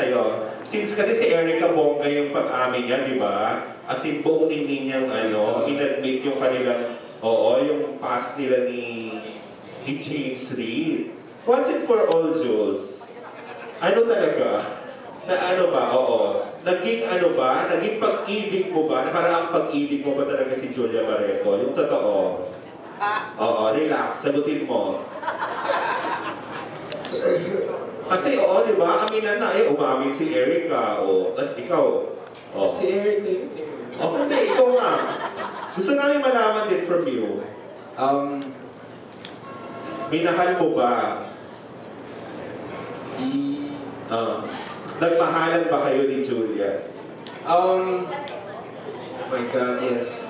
sa'yo. Since kasi si Erica bongga yung pag-amin niya, di ba? As in, buong ningning niyang inadmit yung kanilang, yung past nila ni James Reid. Once and for all, Jules, ano talaga? Na ano ba? Naging ano ba? Naging pag-ibig mo ba? Na parang ang pag-ibig mo ba talaga si Julia Barreto? Yung totoo. Relax. Sagutin mo. Kasi di ba? Aminan na umamin si Erica. Tapos ikaw. Si Erica yun. Hindi, ikaw nga. Gusto namin malaman din from you. Minahal mo ba? Nagmahalan ba kayo ni Julia? Oh my God, yes.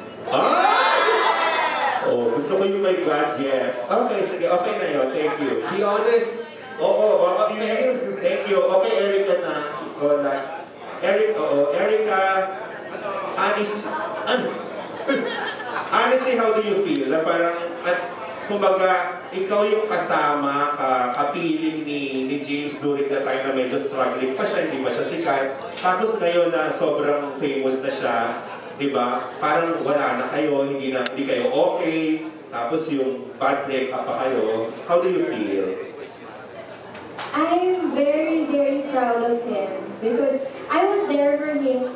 Gusto ko yung my God, yes. Okay, sige, okay na yun. Thank you. Be honest. Okay. Thank you. Okay, Erica na. Last. Erica, honestly, how do you feel? Na parang, kumbaga, ikaw yung kasama, kapiling ni James during the time na medyo struggling pa siya, hindi pa siya sikat. Tapos ngayon na sobrang famous na siya, di ba? Parang wala na kayo, hindi kayo okay. Tapos yung bad breakup pa kayo. How do you feel? I'm very, very proud of him because I was there for him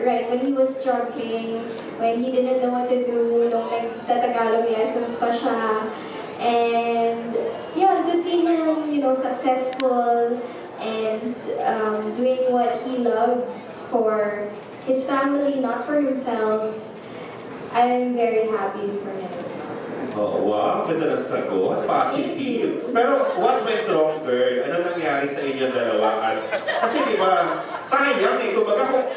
right when he was struggling, when he didn't know what to do, nung nagtatagalog lessons pa siya. And to see him, successful and doing what he loves for his family, not for himself, I'm very happy for him. Wow, ganda ng sagot. Positive. Pero what went wrong, girl? Ano nangyari sa inyo dalawa? Kasi di ba, sayang kumbaga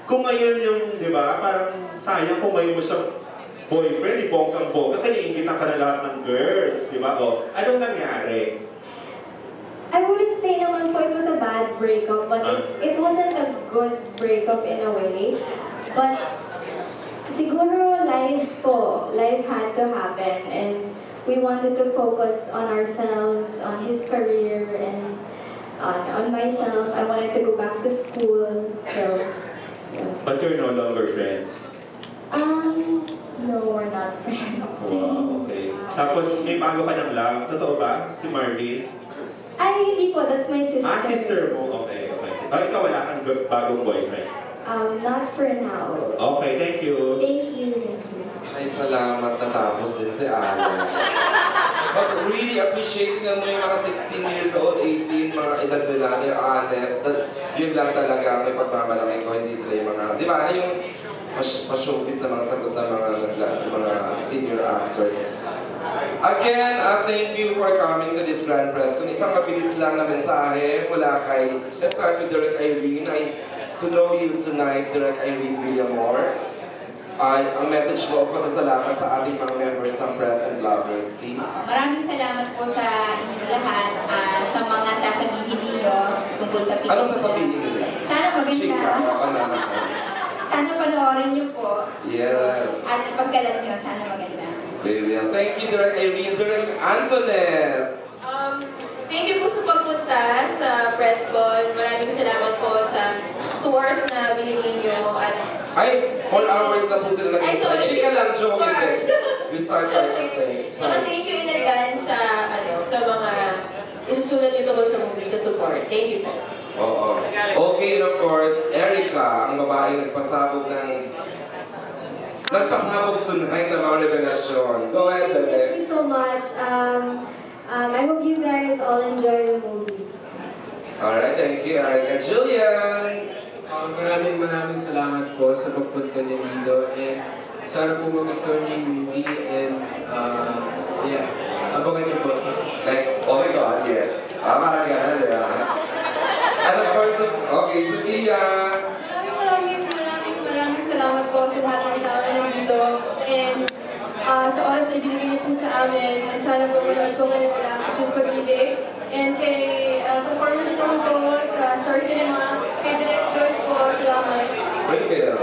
kung ngayon yung, di ba, parang sayang kung ngayon mo siyang boyfriend, bonggang-bongga, kaniingitan ka na lahat ng girls, di ba? Anong nangyari? I wouldn't say naman po it was a bad breakup, but it wasn't a good breakup in a way. But siguro life had to happen, and we wanted to focus on ourselves, on his career, and on myself. I wanted to go back to school, so. But you're no longer friends? No, we're not friends. Wow, okay. Tapos may bago ka ng love, totoo ba? Si Marvin? Ay, hindi po, that's my sister. Sister mo, okay. Ikaw wala kang bagong boyfriend? Not for now. Okay, thank you. Thank you. Ay, salamat, natapos din si Alan. But really appreciating mo yung mga 16 years old, 18, mga edad nila, they're honest, that yun lang talaga may pagmamalaki ko, hindi sila yung mga, di ba, yung pa-showbiz na mga sagot ng mga senior actors. Again, thank you for coming to this grand press. Kung isang mabilis lang na mensahe mula kay, let's start with Direk Irene. Nice to know you tonight, Direk Irene Villamor. Ang message mo, pasasalamat sa ating mga members ng Press and Bloggers, please. Maraming salamat po sa inyong lahat, sa mga sasabihin ninyo tungkol sa film. Anong sasabihin nila? Sana maganda. Chika, Sana panoorin niyo po. Yes. At pagkalat niyo, sana maganda. We will. Thank you, Direk Irene. Direk Antoinette. Thank you po sa pagpunta sa PressCon. Maraming salamat po sa tours na binili niyo at 4 hours na po sila nag-intay. Chika lang, joke. We start by something. Saka thank you in advance sa mga isusulat niyo tungkol sa movie, sa support. Thank you po. Oo. Okay, and of course, Erica, ang babaeng nagpasabog tonight ng mga revelasyon. Go ahead, Bebe. Thank you so much. I hope you guys all enjoy the movie. Alright, thank you, Erica. Julian! Maraming salamat po sa pagpunta niyo dito, and sana po magustuhan niyo yung movie, and abangan niyo po. Like, oh my God, yes. Parang gano'n, di ba? And of course, okay, Sophia! Maraming salamat po sa lahat ng tao na nandito, and sa oras na ibinigay niyo po sa amin, and sana po manood po ngayon wala sa Sus Pag-ibig, and sa Cornerstone po, sa Star Cinema, kay Direct Joyce po, salamat. Springfield.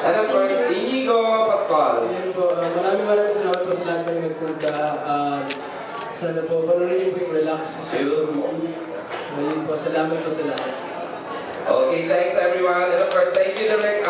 And of course, Inigo Pascual. Ayan po, maraming salamat po sa lahat ng nagpunta. Sana po, panoorin niyo po yung Relax. So yun po, salamat po sa lahat. Okay, thanks everyone. And of course, thank you Direk